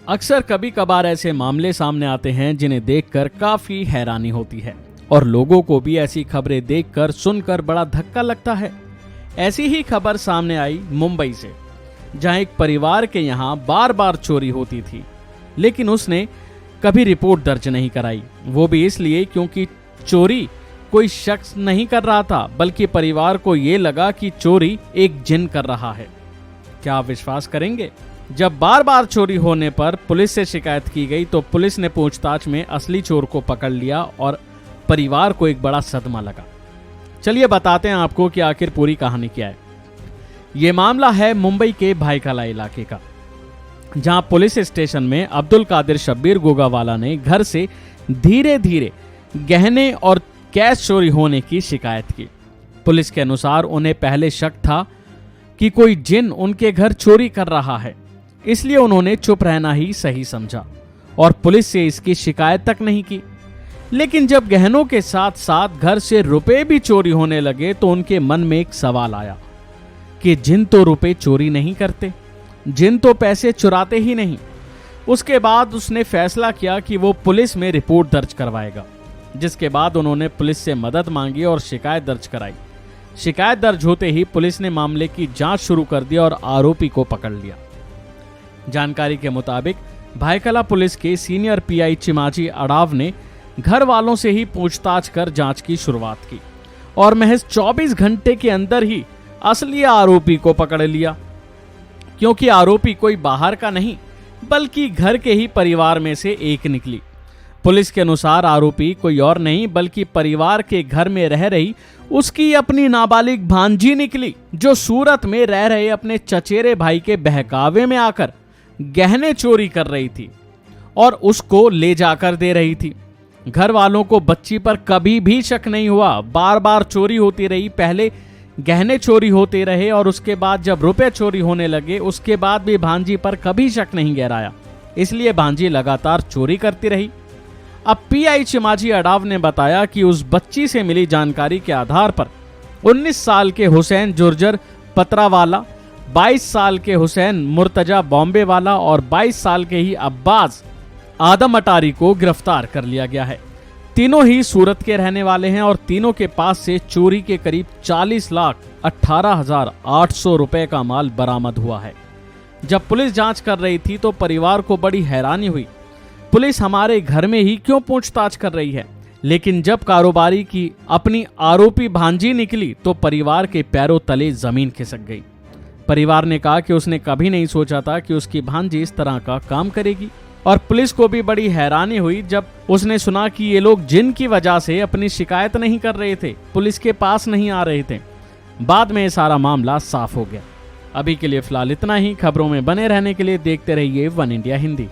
अक्सर कभी कभार ऐसे मामले सामने आते हैं जिन्हें देखकर काफी हैरानी होती है और लोगों को भी ऐसी खबरें देखकर सुनकर बड़ा धक्का लगता है। ऐसी ही खबर सामने आई मुंबई से, जहां एक परिवार के यहां बार बार चोरी होती थी, लेकिन उसने कभी रिपोर्ट दर्ज नहीं कराई। वो भी इसलिए क्योंकि चोरी कोई शख्स नहीं कर रहा था, बल्कि परिवार को ये लगा कि चोरी एक जिन कर रहा है। क्या आप विश्वास करेंगे, जब बार बार चोरी होने पर पुलिस से शिकायत की गई तो पुलिस ने पूछताछ में असली चोर को पकड़ लिया और परिवार को एक बड़ा सदमा लगा। चलिए बताते हैं आपको कि आखिर पूरी कहानी क्या है। ये मामला है मुंबई के भाईकला इलाके का, जहां पुलिस स्टेशन में अब्दुल कादिर शब्बीर गोगावाला ने घर से धीरे धीरे गहने और कैश चोरी होने की शिकायत की। पुलिस के अनुसार उन्हें पहले शक था कि कोई जिन उनके घर चोरी कर रहा है, इसलिए उन्होंने चुप रहना ही सही समझा और पुलिस से इसकी शिकायत तक नहीं की। लेकिन जब गहनों के साथ साथ घर से रुपए भी चोरी होने लगे तो उनके मन में एक सवाल आया कि जिन तो रुपए चोरी नहीं करते, जिन तो पैसे चुराते ही नहीं। उसके बाद उसने फैसला किया कि वो पुलिस में रिपोर्ट दर्ज करवाएगा, जिसके बाद उन्होंने पुलिस से मदद मांगी और शिकायत दर्ज कराई। शिकायत दर्ज होते ही पुलिस ने मामले की जांच शुरू कर दी और आरोपी को पकड़ लिया। जानकारी के मुताबिक भाईकला पुलिस के सीनियर पीआई चिमाजी अडाव ने घर वालों से ही पूछताछ कर जांच की शुरुआत की और महज 24 घंटे के अंदर ही असली आरोपी को पकड़ लिया, क्योंकि आरोपी कोई बाहर का नहीं बल्कि घर के ही परिवार में से एक निकली। पुलिस के अनुसार आरोपी कोई और नहीं बल्कि परिवार के घर में रह रही उसकी अपनी नाबालिग भांजी निकली, जो सूरत में रह रहे अपने चचेरे भाई के बहकावे में आकर गहने चोरी कर रही थी और उसको ले जाकर दे रही थी। घर वालों को बच्ची पर कभी भी शक नहीं हुआ। बार बार चोरी होती रही, पहले गहने चोरी होते रहे और उसके बाद जब रुपए चोरी होने लगे उसके बाद भी भांजी पर कभी शक नहीं गहराया, इसलिए भांजी लगातार चोरी करती रही। अब पीआई चिमाजी अडाव ने बताया कि उस बच्ची से मिली जानकारी के आधार पर 19 साल के हुसैन जुर्जर पतरावाला, 22 साल के हुसैन मुर्तजा बॉम्बे वाला और 22 साल के ही अब्बास आदम अटारी को गिरफ्तार कर लिया गया है। तीनों ही सूरत के रहने वाले हैं और तीनों के पास से चोरी के करीब 40,18,800 रुपए का माल बरामद हुआ है। जब पुलिस जांच कर रही थी तो परिवार को बड़ी हैरानी हुई, पुलिस हमारे घर में ही क्यों पूछताछ कर रही है। लेकिन जब कारोबारी की अपनी आरोपी भांजी निकली तो परिवार के पैरों तले जमीन खिसक गई। परिवार ने कहा कि उसने कभी नहीं सोचा था कि उसकी भांजी इस तरह का काम करेगी और पुलिस को भी बड़ी हैरानी हुई जब उसने सुना कि ये लोग जिन की वजह से अपनी शिकायत नहीं कर रहे थे, पुलिस के पास नहीं आ रहे थे। बाद में ये सारा मामला साफ हो गया। अभी के लिए फिलहाल इतना ही। खबरों में बने रहने के लिए देखते रहिए वन इंडिया हिंदी।